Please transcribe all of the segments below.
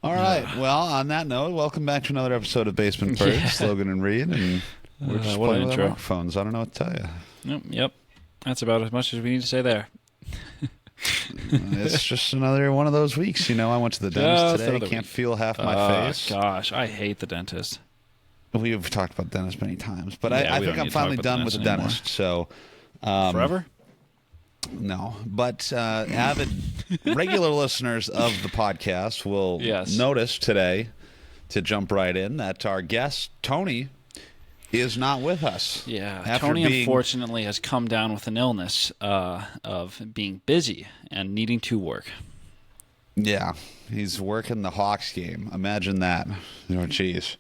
All right. Well, on that note, welcome back to another episode of Basement Birds, Logan and Reid, and we're just what an playing with our intro. microphones. I don't know what to tell you. Yep. That's about as much as we need to say there. It's just another one of those weeks. You know, I went to the dentist Just today. another Can't week. feel half my face. Gosh, I hate the dentist. We've talked about dentists many times, but Yeah, I we think don't I'm need to talk finally about done with the dentists dentist. So, Forever? no. But avid, regular listeners of the podcast will Yes. notice today, to jump right in, that our guest, Tony, is not with us. Yeah. After Tony, being- unfortunately, has come down with an illness of being busy and needing to work. Yeah, he's working the Hawks game. Imagine that. Geez.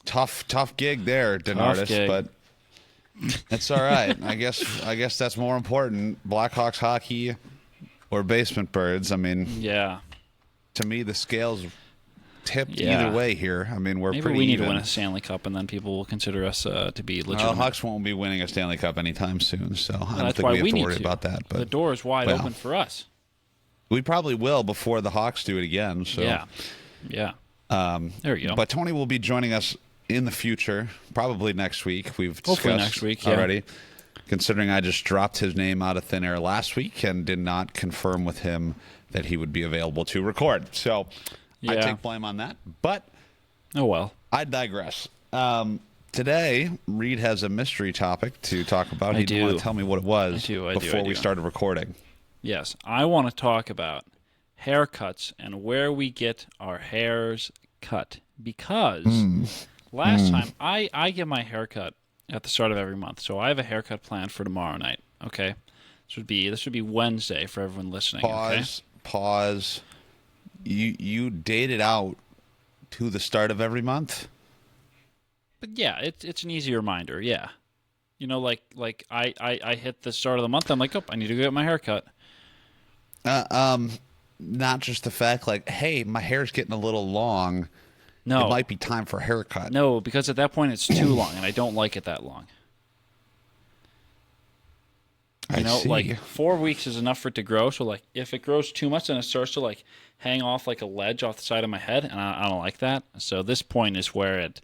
Tough gig there, Denardis, gig. but it's all right. I guess that's more important. Blackhawks hockey or Basement Birds. I mean, Yeah. to me, the scales tipped Yeah. either way here. I mean, we're Maybe pretty we need even. to win a Stanley Cup, and then people will consider us to be Well, legitimate. Hawks won't be winning a Stanley Cup anytime soon, so I don't That's think why we have to need worry about that. The But door is wide well. open for us. we probably will before the Hawks do it again. So Yeah. There you go. But Tony will be joining us in the future, probably next week. We've Hopefully discussed next week, yeah. already. Considering I just dropped his name out of thin air last week and did not confirm with him that he would be available to record. So I Yeah. take blame on that. But Oh, well. I digress. Today, Reid has a mystery topic to talk about. I He didn't want do. to tell me what it was I do, before I we do. started recording. Yes, I want to talk about haircuts and where we get our hairs cut. Because last time, I get my haircut at the start of every month. So I have a haircut planned for tomorrow night, okay? This would be Wednesday for everyone listening, okay? Pause. You date it out to the start of every month? But yeah, it's an easy reminder, yeah. You know, like I hit the start of the month, I'm like, oh, I need to go get my haircut. Not just the fact like, hey, my hair's getting a little long. No. It might be time for a haircut. No, because at that point it's too long, and I don't like it that long. You know, see. like 4 weeks is enough for it to grow. So, like, if it grows too much, then it starts to like hang off like a ledge off the side of my head, and I don't like that. So this point is where it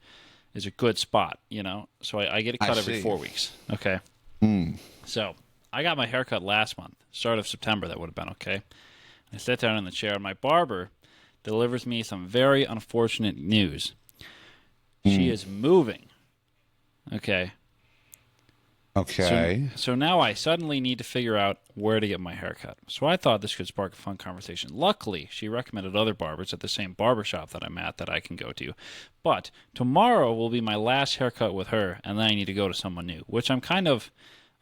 is a good spot, you know. So I get it cut every see. 4 weeks. Okay. So I got my haircut last month, start of September. That would have been okay. I sit down in the chair, and my barber delivers me some very unfortunate news. She is moving. Okay. Okay. So now I suddenly need to figure out where to get my haircut. So I thought this could spark a fun conversation. Luckily, she recommended other barbers at the same barbershop that I'm at that I can go to. But tomorrow will be my last haircut with her, and then I need to go to someone new, which I'm kind of,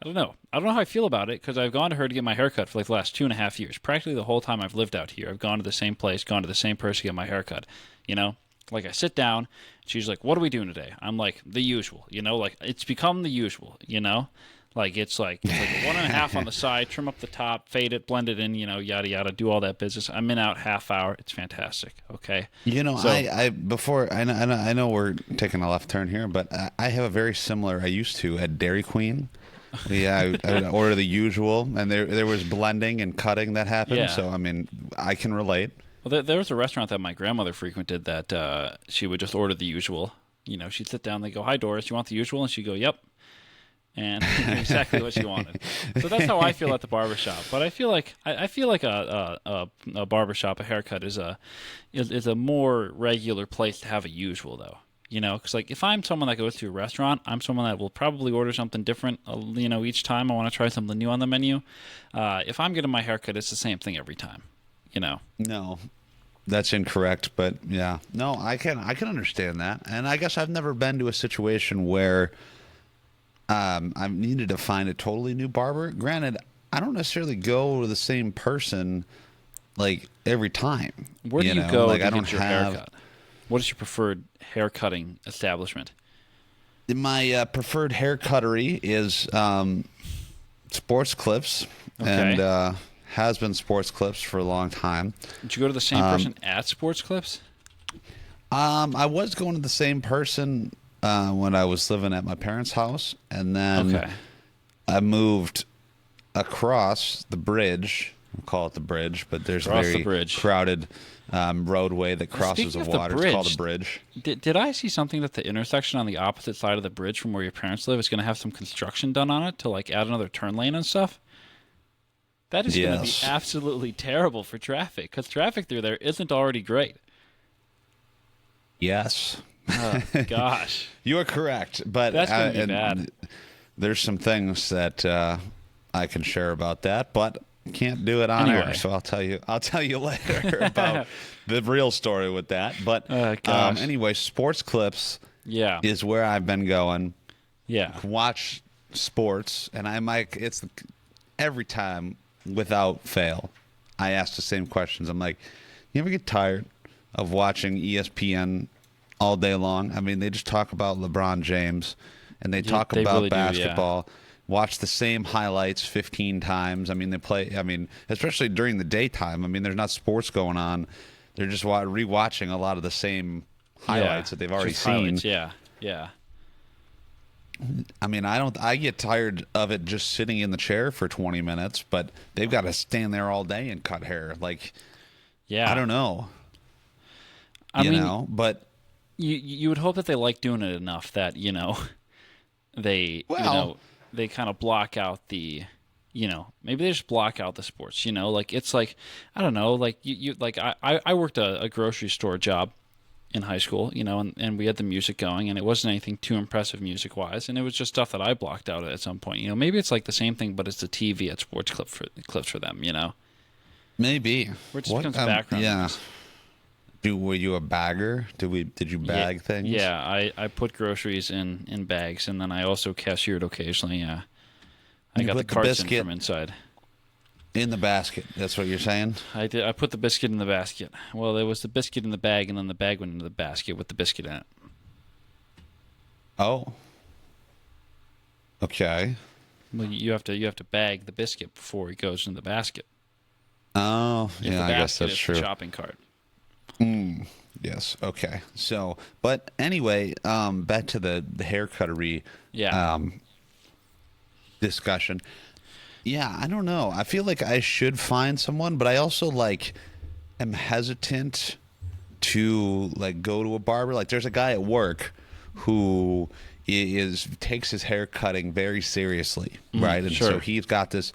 I don't know. I don't know how I feel about it because I've gone to her to get my haircut for like the last 2.5 years. Practically the whole time I've lived out here, I've gone to the same place, gone to the same person to get my haircut, you know? Like I sit down, she's like, "What are we doing today?" I'm like, "The usual," you know. Like it's become the usual, you know. Like it's like a 1.5 on the side, trim up the top, fade it, blend it in, you know, yada yada, do all that business. I'm in out half hour. It's fantastic. Okay. You know, So- I know we're taking a left turn here, but I have a very similar. I used to at Dairy Queen. Yeah, I would order the usual, and there was blending and cutting that happened. Yeah. So I mean, I can relate. Well, there was a restaurant that my grandmother frequented that she would just order the usual. You know, she'd sit down, they go, "Hi, Doris, you want the usual?" And she'd go, "Yep." And exactly what she wanted. So that's how I feel at the barbershop. But I feel like a barbershop, a haircut is a more regular place to have a usual, though. You know, because like if I'm someone that goes to a restaurant, I'm someone that will probably order something different. You know, each time I want to try something new on the menu. If I'm getting my haircut, it's the same thing every time. You know. No, that's incorrect. But yeah, no, I can understand that, and I guess I've never been to a situation where I've needed to find a totally new barber. Granted, I don't necessarily go to the same person like every time. Where do you know? go Like to I don't get your have haircut? What is your preferred haircutting establishment? my preferred hair cuttery is Sports Clips, Okay. and has been Sports Clips for a long time. Did you go to the same person at Sports Clips? I was going to the same person when I was living at my parents' house, and then Okay. I moved across the bridge We'll call it the bridge, but there's a Cross the very bridge. crowded roadway that crosses Speaking the of the water. It's called a bridge. Did I see something that the intersection on the opposite side of the bridge from where your parents live is going to have some construction done on it to like add another turn lane and stuff? That is going to be Yes. absolutely terrible for traffic because traffic through there isn't already great. Yes. Oh, gosh. You are correct, but That's gonna be and bad. There's some things that I can share about that, but can't do it on Anyway. air. So I'll tell you later about the real story with that. But Gosh. anyway, sports clips Yeah. is where I've been going. Yeah. Watch sports, and it's every time without fail. I ask the same questions. I'm like, you ever get tired of watching ESPN all day long? I mean, they just talk about LeBron James, and they talk they about really do, yeah. basketball. Watch the same highlights 15 times. I mean, especially during the daytime. I mean, there's not sports going on. They're just rewatching a lot of the same highlights that they've already Just seen. highlights, yeah. Yeah. I mean, I get tired of it just sitting in the chair for 20 minutes, but they've got to stand there all day and cut hair. Like, Yeah. I don't know. I mean, but you would hope that they like doing it enough that, they kind of block out the, maybe they just block out the sports, like it's like, I don't know, like I worked a grocery store job in high school, and we had the music going and it wasn't anything too impressive music wise. And it was just stuff that I blocked out at some point, maybe it's like the same thing, but it's the TV at sports clips for them, maybe. Where it just becomes background. Yeah. noise. Were you a bagger? Did you bag things? Yeah, I put groceries in bags, and then I also cashiered occasionally. Yeah, I You got the put the carts in biscuit- from inside. In the basket. That's what you're saying? I did. I put the biscuit in the basket. Well, there was the biscuit in the bag, and then the bag went into the basket with the biscuit in it. Oh. Okay. Well, you have to bag the biscuit before it goes in the basket. Oh, If yeah, the I guess basket that's is true. the shopping cart. Yes. Okay. So, but anyway, back to the haircuttery Yeah. discussion. Yeah, I don't know. I feel like I should find someone, but I also am hesitant to go to a barber. Like, there's a guy at work who takes his hair cutting very seriously, right? And sure. so he's got this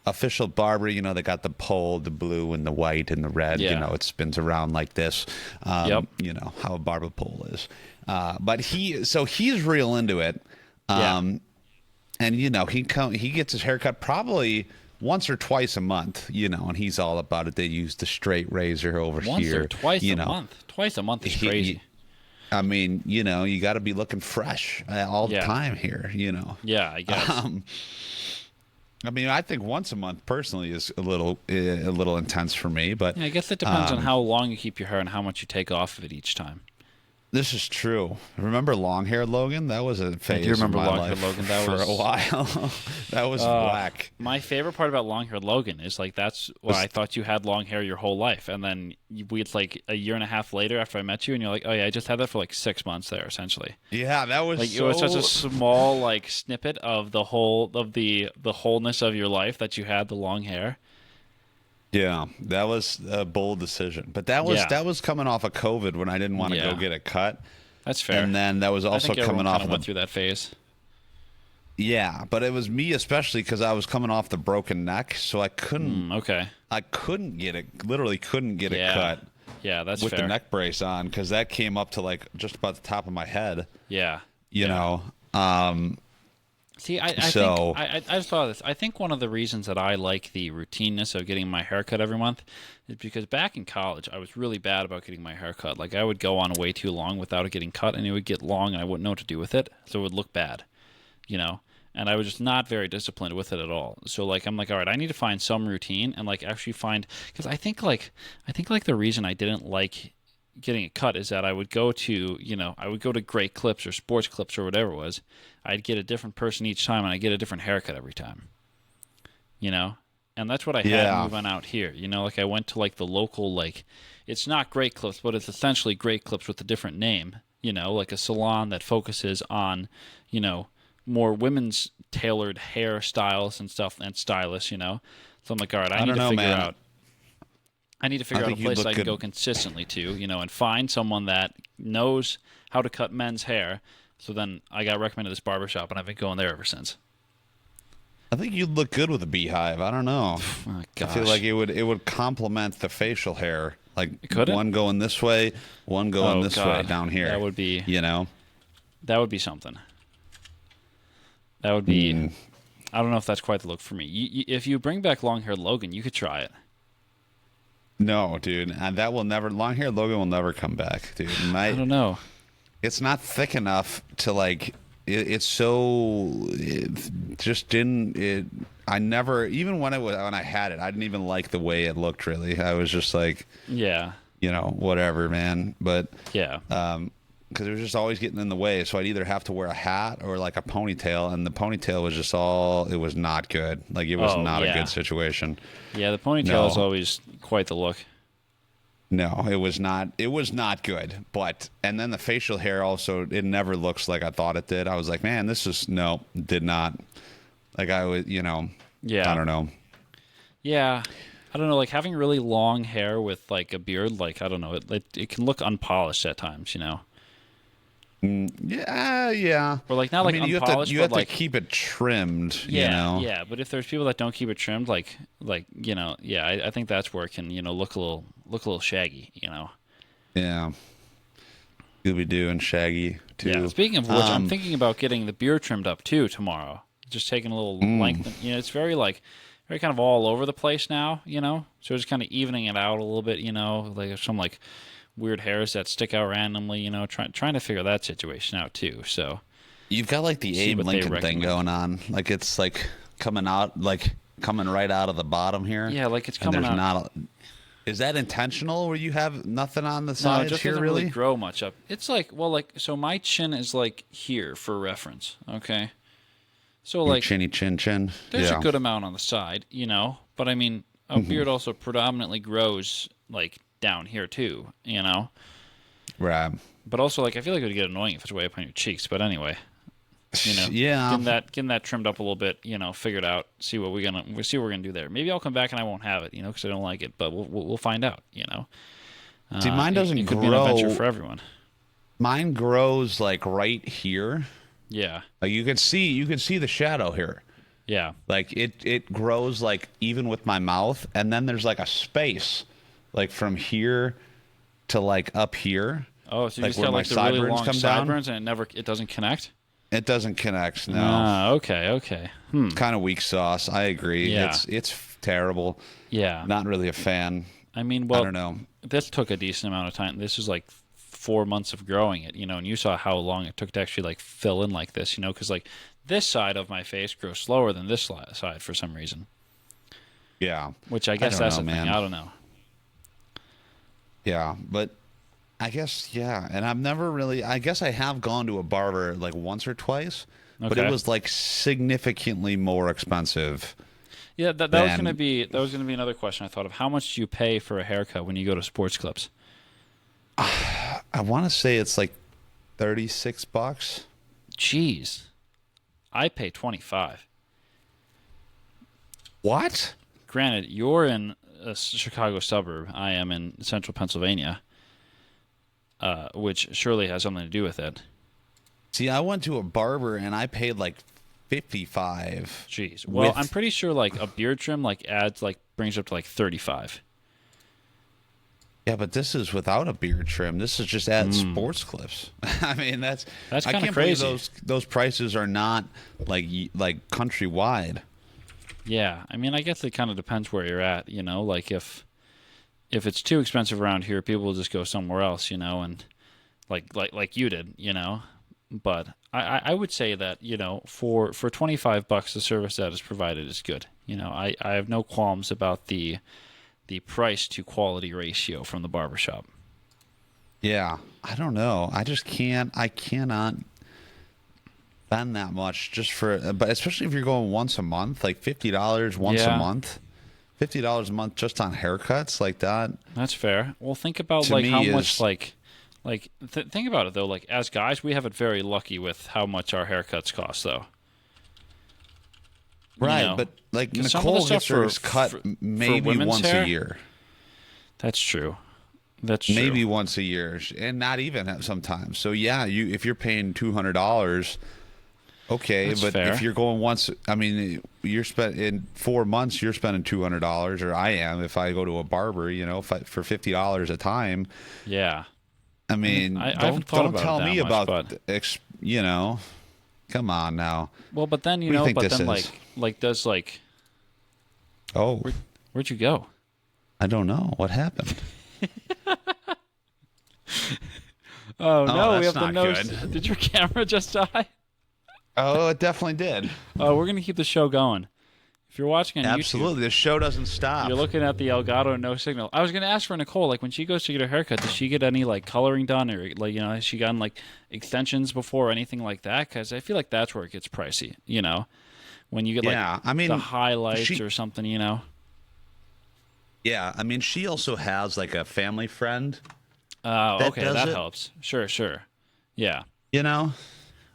official barber, they got the pole, the blue and the white and the red, Yeah. it spins around like this. Yep. How a barber pole is. But he's real into it. Yeah. And he gets his haircut probably once or twice a month, and he's all about it. They use the straight razor over Once here. or twice a month. Twice a month is crazy. I mean, you got to be looking fresh all the Yeah. time here, Yeah, I guess. I mean, I think once a month personally is a little intense for me, but Yeah, I guess it depends on how long you keep your hair and how much you take off of it each time. this is true. Remember long hair Logan? That was a phase remember in my long-haired life Logan. That for was- a while. That was whack. My favorite part about long-haired Logan is that's why I thought you had long hair your whole life, and then it's like a year and a half later after I met you, and you're like, oh yeah, I just had that for 6 months there, essentially. Yeah, that was It was such a small snippet of the wholeness of your life that you had the long hair. Yeah, that was a bold decision. But that was coming off of COVID when I didn't want to Yeah. go get it cut. That's fair. And then that was I also think everyone coming off kinda went of through that phase. Yeah, but it was me especially because I was coming off the broken neck, so I couldn't Okay. get it. Literally couldn't get it cut Yeah, that's with fair. the neck brace on because that came up to just about the top of my head. Yeah. You know. See, I So- think I just thought of this. I think one of the reasons that I like the routineness of getting my hair cut every month is because back in college, I was really bad about getting my hair cut. I would go on way too long without it getting cut, and it would get long, and I wouldn't know what to do with it, so it would look bad, And I was just not very disciplined with it at all. So I'm like, all right, I need to find some routine and actually find, because I think the reason I didn't like getting it cut is that I would go to Great Clips or Sports Clips or whatever it was. I'd get a different person each time, and I get a different haircut every time. And that's what I had Yeah. moving out here. I went to the local it's not Great Clips, but it's essentially Great Clips with a different name. A salon that focuses on more women's tailored hairstyles and stuff and stylists, So I'm like, all right, I need don't to know, figure man. out. I need to figure out a think you'd place look I can good. go consistently to, and find someone that knows how to cut men's hair. So then I got recommended this barbershop, and I've been going there ever since. I think you'd look good with a beehive. I don't know. Oh, I feel gosh. like it would complement the facial hair. Like Could it? one going this way, one going Oh, this way God. down here. That would be something. That would be. I don't know if that's quite the look for me. If you bring back long-haired Logan, you could try it. No, dude, and that will never. Long hair Logan will never come back, dude. I don't know. It's not thick enough to like. It's so. It just didn't. I never, even when I had it, I didn't even like the way it looked. Really, I was just like, Yeah. Whatever, man. But Yeah. because it was just always getting in the way. So I'd either have to wear a hat or like a ponytail, and the ponytail was just it was not good. Like it was not a good situation. Yeah, the ponytail is No. always quite the look. No, it was not. It was not good. And then the facial hair also, it never looks like I thought it did. I was like, man, did not. Like I was, Yeah. I don't know. Yeah. I don't know, like having really long hair with like a beard, like I don't know, it can look unpolished at times, Yeah, yeah. Or like not like you unpolished, you but have like to keep it trimmed. yeah, yeah. But if there's people that don't keep it trimmed, yeah, I think that's where it can look a little shaggy, Yeah. Scooby-Doo and Shaggy too. Yeah. Speaking of which, I'm thinking about getting the beard trimmed up too tomorrow. Just taking a little length. It's very kind of all over the place now. So just kind of evening it out a little bit. Like there's some like weird hairs that stick out randomly. Trying to figure that situation out too. So You've got like the see Abe what they Lincoln thing recommend. going on. Like it's like coming right out of the bottom here. Yeah, like it's And coming there's out. is that intentional where you have nothing on the No, it sides just here doesn't really? really grow much up. It's so my chin is like here for reference. Okay. So Your like chinny chin. there's Yeah. a good amount on the side, but I mean a beard also predominantly grows like down here too, Right. But also like I feel like it would get annoying if it's way up on your cheeks. But anyway, Yeah. getting that trimmed up a little bit, figured out, see what we're gonna do there. Maybe I'll come back and I won't have it, because I don't like it, but we'll find out, See, mine doesn't it could be an adventure grow. for everyone. Mine grows like right here. Yeah, Like you can see the shadow here. yeah. Like it grows like even with my mouth, and then there's like a space, like from here to like up here. Oh, so you Like just where got my like the really sideburns long come down? sideburns, and it doesn't connect. It doesn't connect. No, Ah, okay. kind of weak sauce. I agree. Yeah. It's terrible. Yeah. Not really a fan. I mean, I well, don't know. this took a decent amount of time. This was like 4 months of growing it, and you saw how long it took to actually like fill in like this, because like this side of my face grows slower than this side for some reason. Yeah. Which I guess don't that's know, the man. thing. I don't know. Yeah, but I guess and I've never really. I guess I have gone to a barber like once or twice, but it Okay. was like significantly more expensive. Yeah, that was Then- gonna be another question I thought of. How much do you pay for a haircut when you go to sports clips? I want to say it's like $36. Jeez, I pay 25. What? Granted, you're in a Chicago suburb. I am in central Pennsylvania, which surely has something to do with it. See, I went to a barber and I paid like 55. Jeez. Well, With- I'm pretty sure like a beard trim brings up to like 35. Yeah, but this is without a beard trim. This is just at sports clips. I mean, that's That's I kinda can't believe crazy. those prices are not like countrywide. Yeah, I mean, I guess it kind of depends where you're at. Like if it's too expensive around here, people will just go somewhere else. And like you did. But I would say that for $25, the service that is provided is good. I have no qualms about the price to quality ratio from the barbershop. Yeah, I don't know. I just can't. I cannot spend that much just for. But especially if you're going once a month, like $50 once Yeah. a month, $50 a month just on haircuts like that. That's fair. Well, think about To like me how is- much think about it though. Like as guys, we have it very lucky with how much our haircuts cost though. Right, know? but like 'Cause some of the Nicole gets stuff hers cut for maybe women's once hair? a year. That's true. That's true. Maybe once a year, and not even sometimes. So yeah, if you're paying $200, okay, That's but fair. if you're going once, I mean, you're in 4 months, you're spending $200, or I am if I go to a barber, for $50 a time. Yeah. I mean, I haven't thought don't about it tell that me much, about but- come on now. Well, but then What do you think but this then is? does Oh, where'd you go? I don't know what happened. Oh no, we that's have the not nose. good. Did your camera just die? Oh, it definitely did. Oh, we're gonna keep the show going. If you're watching on Absolutely, the show doesn't stop. YouTube, you're looking at the Elgato no signal. I was gonna ask for Nicole, like when she goes to get her haircut, does she get any like coloring done, or like has she gotten like extensions before or anything like that? Because I feel like that's where it gets pricey. When you get like the highlights or something. Yeah, I mean, she also has like a family friend. Oh, okay, does that it. helps. Sure. Yeah.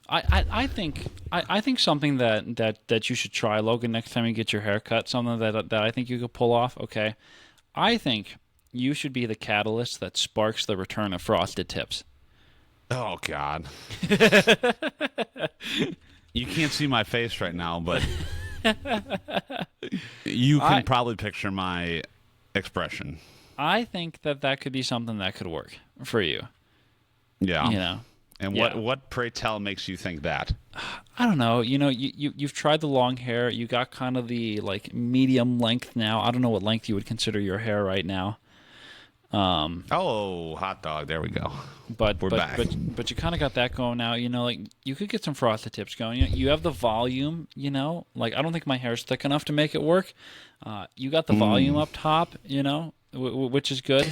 I I think something that you should try, Logan, next time you get your hair cut, something that I think you could pull off, okay? I think you should be the catalyst that sparks the return of frosted tips. Oh God. You can't see my face right now, but you can probably picture my expression. I think that could be something that could work for you. Yeah. And what, pray tell, makes you think that? I don't know. You've tried the long hair. You got kind of the like medium length now. I don't know what length you would consider your hair right now. Hot dog. There we go. But We're back. But you kind of got that going now. Like you could get some frosted tips going. You have the volume. Like I don't think my hair's thick enough to make it work. You got the volume up top. Which is good.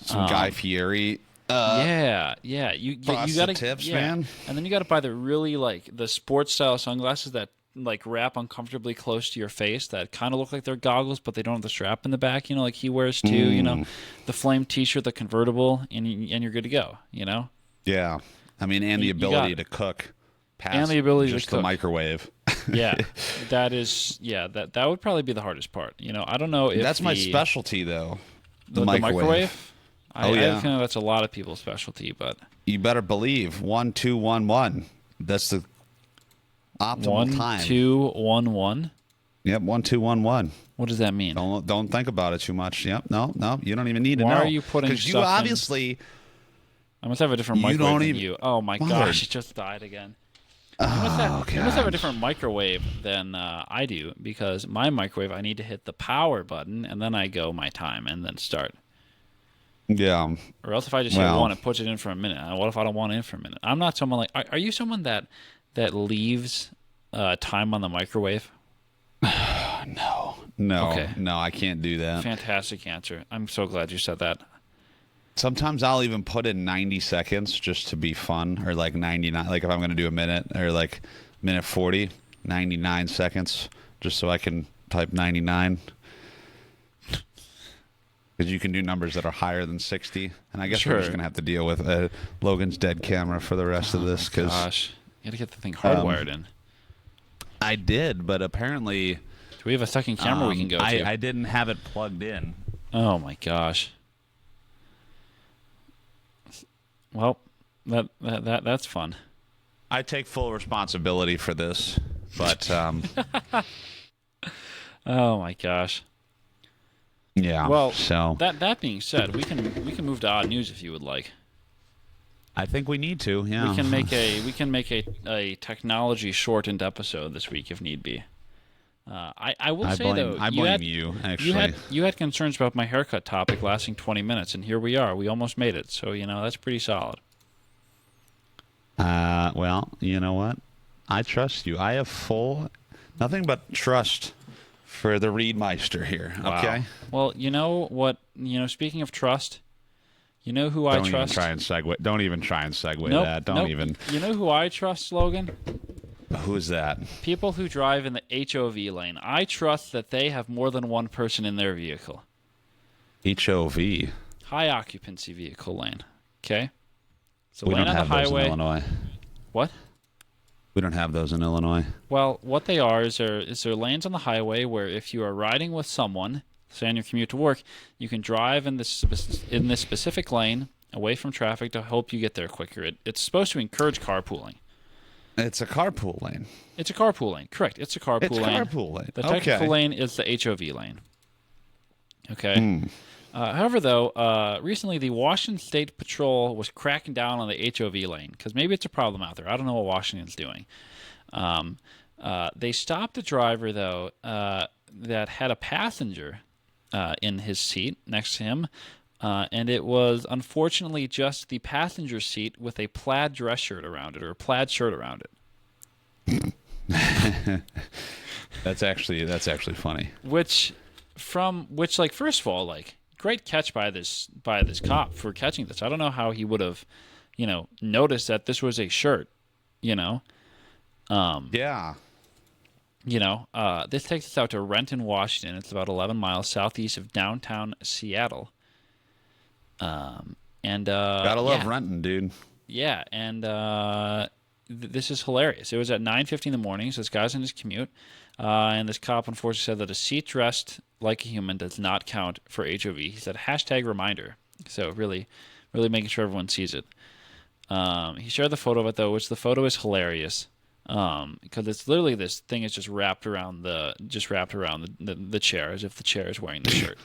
Some Guy Fieri. Yeah. You got to tips, man. And then you got to buy the really like the sports style sunglasses that like wrap uncomfortably close to your face that kind of look like they're goggles, but they don't have the strap in the back. Like he wears too. The flame T-shirt, the convertible, and you're good to go. Yeah, I mean, and the ability to cook. And the ability just to cook. the microwave. Yeah, that would probably be the hardest part. I don't know if that's my specialty though. The microwave. I yeah, have a feeling that's a lot of people's specialty, but you better believe 1 2 1 1. That's the optimal time. 1 2 1 1. Yep, 1 2 1 1. What does that mean? Don't think about it too much. Yep, no, you don't even need to know. Why are you putting? Because you obviously. I must have a different microwave than you. Oh my gosh, it just died again. You must have a different microwave than I do, because my microwave, I need to hit the power button and then I go my time and then start. Yeah. Or else if I just hit one, it puts it in for a minute. What if I don't want it in for a minute? I'm not someone like. Are you someone that leaves time on the microwave? No. Okay. No, I can't do that. Fantastic answer. I'm so glad you said that. Sometimes I'll even put in 90 seconds just to be fun, or like 99, like if I'm going to do a minute, or like minute 40, 99 seconds, just so I can type 99. Because you can do numbers that are higher than 60. And I guess we're just going to have to deal with Logan's dead camera for the rest of this. Gosh, you got to get the thing hardwired in. I did, but apparently... Do we have a second camera we can go to? I didn't have it plugged in. Oh my gosh. Well, that's fun. I take full responsibility for this, but oh my gosh. Yeah. Well, so that being said, we can move to odd news if you would like. I think we need to. Yeah. We can make a technology shortened episode this week if need be. I will say though, I blame you. Actually, you had concerns about my haircut topic lasting 20 minutes, and here we are. We almost made it. So that's pretty solid. Well, you know what? I trust you. I have nothing but trust for the Reid Meister here. Wow. Okay. Well, you know what? Speaking of trust, you know who I trust. Don't even try and segue Nope, that. nope. Even. You know who I trust, Logan? Who's that? People who drive in the HOV lane. I trust that they have more than one person in their vehicle. HOV. High occupancy vehicle lane. Okay. So we lane don't on have the those highway. in Illinois. What? We don't have those in Illinois. Well, what they are is there lanes on the highway where if you are riding with someone, say on your commute to work, you can drive in this specific lane away from traffic to help you get there quicker. It's supposed to encourage carpooling. It's a carpool lane. It's a carpool lane. Correct. It's a carpool It's lane. carpool lane. The technical Okay. lane is the HOV lane. Okay. However, though, recently the Washington State Patrol was cracking down on the HOV lane because maybe it's a problem out there. I don't know what Washington's doing. They stopped a driver, though, that had a passenger in his seat next to him, and it was unfortunately just the passenger seat with a plaid dress shirt around it, or a plaid shirt around it. That's actually funny. Which, like, first of all, like, great catch by this cop for catching this. I don't know how he would have, noticed that this was a shirt, Yeah. This takes us out to Renton, Washington. It's about 11 miles southeast of downtown Seattle. Gotta love Renton, dude. Yeah, and this is hilarious. It was at 9:50 in the morning, so this guy's on his commute, and this cop unfortunately said that a seat dressed like a human does not count for HOV. He said #reminder. So really, really making sure everyone sees it. He shared the photo of it, though, which the photo is hilarious. Because it's literally this thing is just wrapped around the chair as if the chair is wearing the shirt.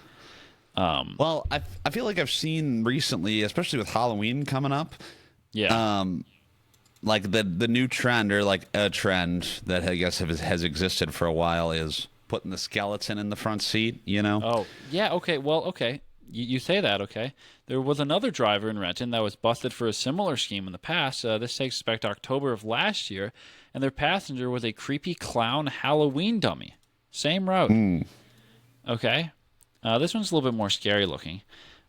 Well, I feel like I've seen recently, especially with Halloween coming up, Yeah. like the new trend, or like a trend that I guess has existed for a while, is putting the skeleton in the front seat. Oh, yeah. Okay. Well, okay. You say that, okay. There was another driver in Renton that was busted for a similar scheme in the past. This takes us back to October of last year, and their passenger was a creepy clown Halloween dummy. Same route. Okay. This one's a little bit more scary looking.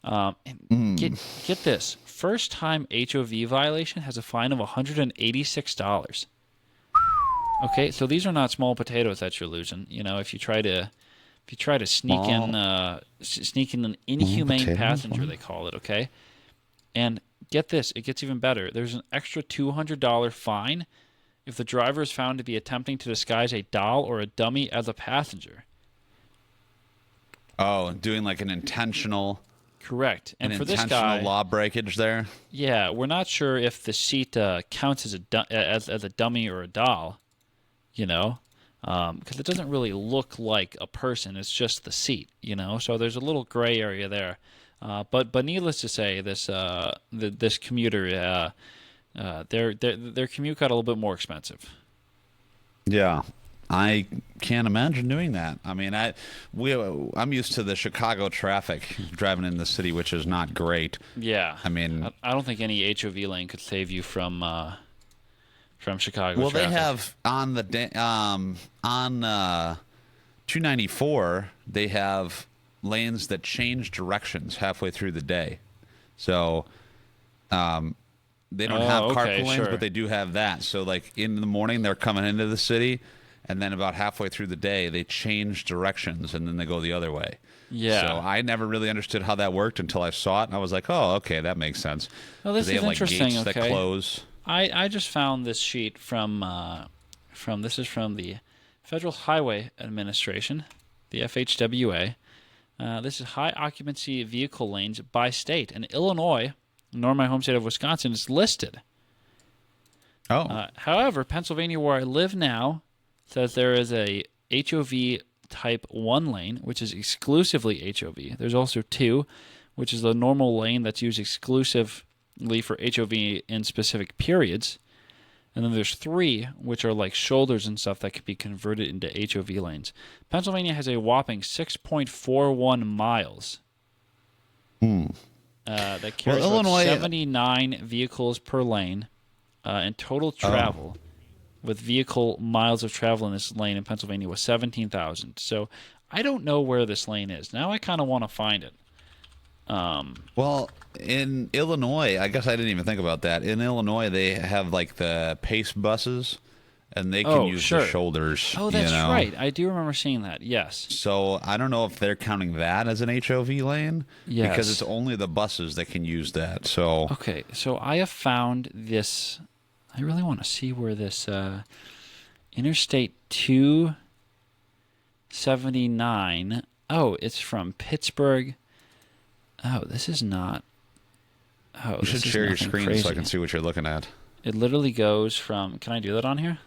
Get this. First time HOV violation has a fine of $186. Okay, so these are not small potatoes that you're losing. If you try to sneak in an inhumane passenger, they call it, okay? And get this, it gets even better. There's an extra $200 fine if the driver is found to be attempting to disguise a doll or a dummy as a passenger. Oh, doing like an intentional. Correct. And for this intentional guy, law breakage there. yeah, we're not sure if the seat counts as a dummy or a doll, because it doesn't really look like a person. It's just the seat, So there's a little gray area there. But needless to say, this commuter, their commute got a little bit more expensive. Yeah, I can't imagine doing that. I mean, I'm used to the Chicago traffic driving in the city, which is not great. Yeah, I mean, I don't think any HOV lane could save you from Chicago. Well, traffic. they have on 294. They have lanes that change directions halfway through the day, so they don't have carpool lanes, but they do have that. So, like in the morning, they're coming into the city, and then about halfway through the day, they change directions, and then they go the other way. Yeah. So I never really understood how that worked until I saw it, and I was like, "Oh, okay, that makes sense." Well, this they is have interesting. Like gates that close. I just found this sheet from this is from the Federal Highway Administration, the FHWA. This is high occupancy vehicle lanes by state, and Illinois, nor my home state of Wisconsin, is listed. Oh. However, Pennsylvania, where I live now, says there is a HOV Type 1 lane, which is exclusively HOV. There's also 2, which is the normal lane that's used exclusively for HOV in specific periods. And then there's 3, which are like shoulders and stuff that could be converted into HOV lanes. Pennsylvania has a whopping 6.41 miles. That carries Illinois, 79 vehicles per lane, and total travel with vehicle miles of travel in this lane in Pennsylvania was 17,000. So I don't know where this lane is. Now I kind of want to find it. Well, in Illinois, I guess I didn't even think about that. In Illinois, they have like the Pace buses, and they can use the shoulders. Oh, that's right. I do remember seeing that. Yes. So I don't know if they're counting that as an HOV lane. Yes. Because it's only the buses that can use that. So okay, so I have found this I really want to see where this Interstate 279. Oh, it's from Pittsburgh. Oh, this is not. Oh, You should share your screen crazy. so I can see what you're looking at. It literally goes from. Can I do that on here?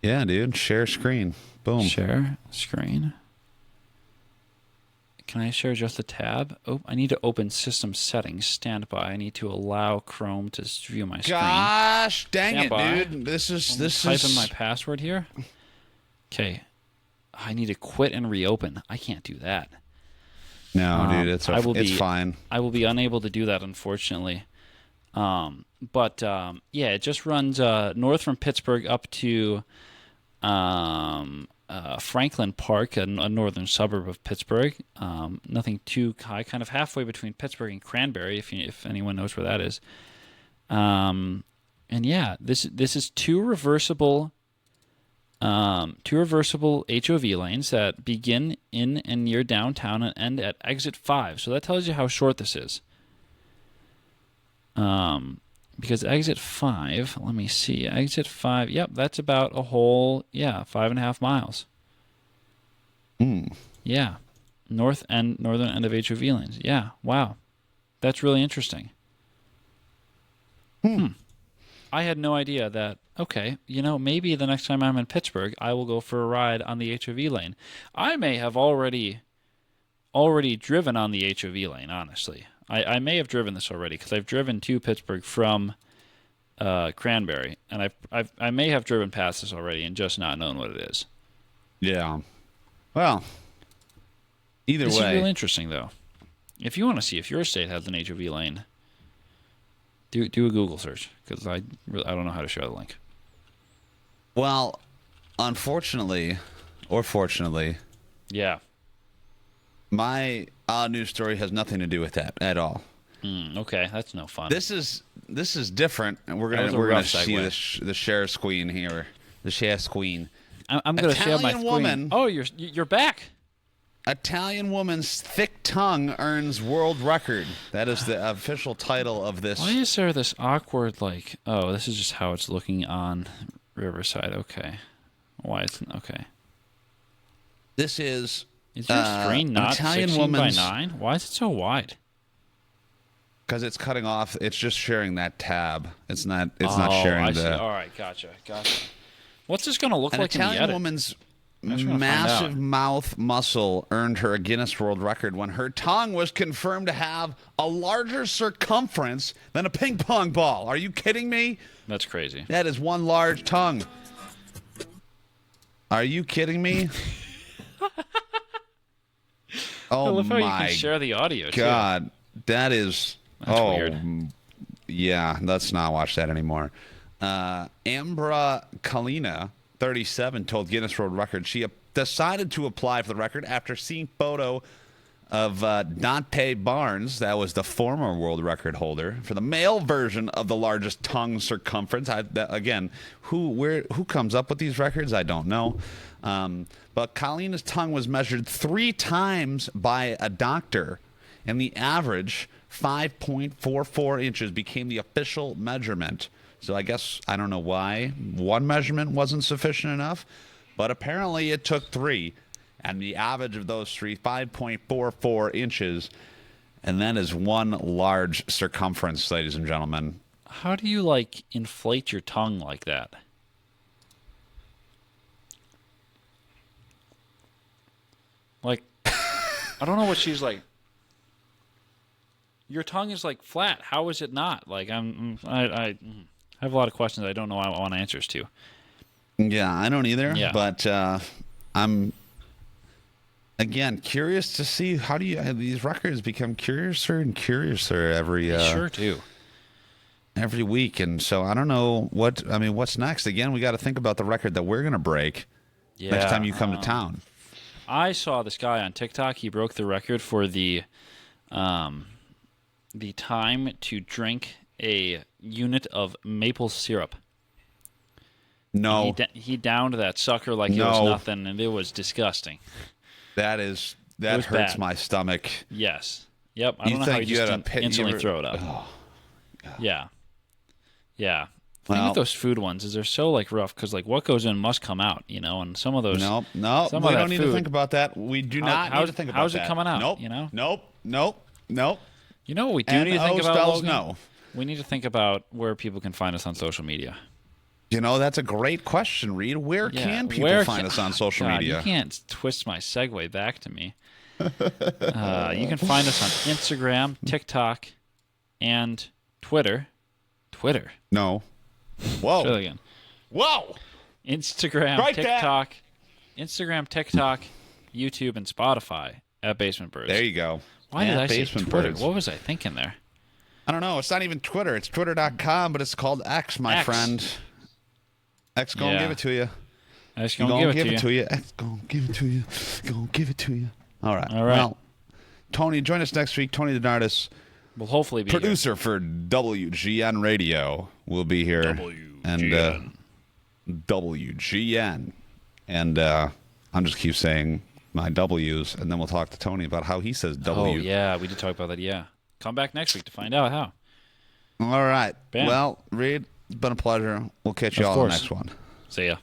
Yeah, dude. Share screen. Boom. Share screen. Can I share just the tab? Oh, I need to open system settings. Stand by. I need to allow Chrome to view my screen. Gosh, dang Stand it, by. dude. This is Type in my password here. Okay. I need to quit and reopen. I can't do that. No, dude, it's fine. I will be unable to do that, unfortunately. Yeah, it just runs north from Pittsburgh up to Franklin Park, a northern suburb of Pittsburgh. Nothing too high, kind of halfway between Pittsburgh and Cranberry, if anyone knows where that is. And yeah, this is two reversible HOV lanes that begin in and near downtown and end at exit 5. So that tells you how short this is. Because exit 5, let me see, exit 5, yep, that's about a whole, 5.5 miles. Yeah. Northern end of HOV lanes. Yeah, wow. That's really interesting. I had no idea that, okay, maybe the next time I'm in Pittsburgh, I will go for a ride on the HOV lane. I may have already driven on the HOV lane, honestly. I may have driven this already because I've driven to Pittsburgh from Cranberry, and I may have driven past this already and just not known what it is. Yeah. Well, either way. This is really interesting, though. If you want to see if your state has an HOV lane, do a Google search because I don't know how to share the link. Well, unfortunately, or fortunately, yeah, my news story has nothing to do with that at all. Okay, that's no fun. This is different, and we're gonna see the share screen here. The share screen. I'm gonna share my screen. Woman, oh, you're back. Italian woman's thick tongue earns world record. That is the official title of this. Why is there this awkward oh, this is just how it's looking on Riverside. Okay. Why it's okay. This is your screen not Italian 16 by woman's 9? Why is it so wide? Because it's cutting off. It's just sharing that tab. It's not sharing I the. See. All right, gotcha. What's this going to look like in the edit? An Italian woman's massive mouth muscle earned her a Guinness World Record when her tongue was confirmed to have a larger circumference than a ping pong ball. Are you kidding me? That's crazy. That is one large tongue. Are you kidding me? I love how you can share the audio, God, too. that is... That's weird. Yeah, let's not watch that anymore. Ambra Kalina, 37, told Guinness World Record she decided to apply for the record after seeing photo of Dante Barnes, that was the former world record holder, for the male version of the largest tongue circumference. Again, who comes up with these records? I don't know. But Kalina's tongue was measured 3 times by a doctor, and the average 5.44 inches became the official measurement. So I guess, I don't know why one measurement wasn't sufficient enough, but apparently it took 3. And the average of those 3, 5.44 inches. And that is one large circumference, ladies and gentlemen. How do you, inflate your tongue like that? I don't know what she's like. Your tongue is flat. How is it not? I have a lot of questions I don't know I want answers to. Yeah, I don't either. Yeah. But I'm again curious to see how these records become curiouser and curiouser every. They sure do. Every week, and so I don't know what's next. Again, we got to think about the record that we're gonna break next time you come to town. I saw this guy on TikTok. He broke the record for the time to drink a unit of maple syrup. No. He downed that sucker like it was nothing, and it was disgusting. That hurts bad. My stomach. Yes. Yep. I don't know how you just instantly throw it up. Oh, yeah. Yeah. thing Well, with those food ones is they're so like rough because like what goes in must come out, and some of those. no, we some of that don't need to food- think about that. We do not need to think about that. how's it coming out, Nope, you know? nope. You know what we do need to think about, spells Logan? no. We need to think about where people can find us on social media. That's a great question, Reid. Where can people find us on social God, media? You can't twist my segue back to me. You can find us on Instagram, TikTok, and Twitter. Twitter. No. Whoa. Try that again. Whoa. Instagram, Right there. TikTok, YouTube, and Spotify at Basement Birds. There you go. Why did I say Basement Twitter? Birds. What was I thinking there? I don't know. It's not even Twitter. It's twitter.com, but it's called X, my X. friend. X gonna Yeah. give it to you. I just Gonna gonna give it to you. X gonna give it to you. Gonna give it to you. All right. All right. Well, Tony, join us next week. Tony DeNardis, We'll hopefully be producer for WGN Radio, will be here. WGN. And WGN. And I'm just keep saying my W's, and then we'll talk to Tony about how he says here. W. Oh yeah, we did talk about that. Yeah, come back next week to find out how. All right. Bam. Well, Reid, it's been a pleasure. We'll catch you Of all on the course. next one. See ya.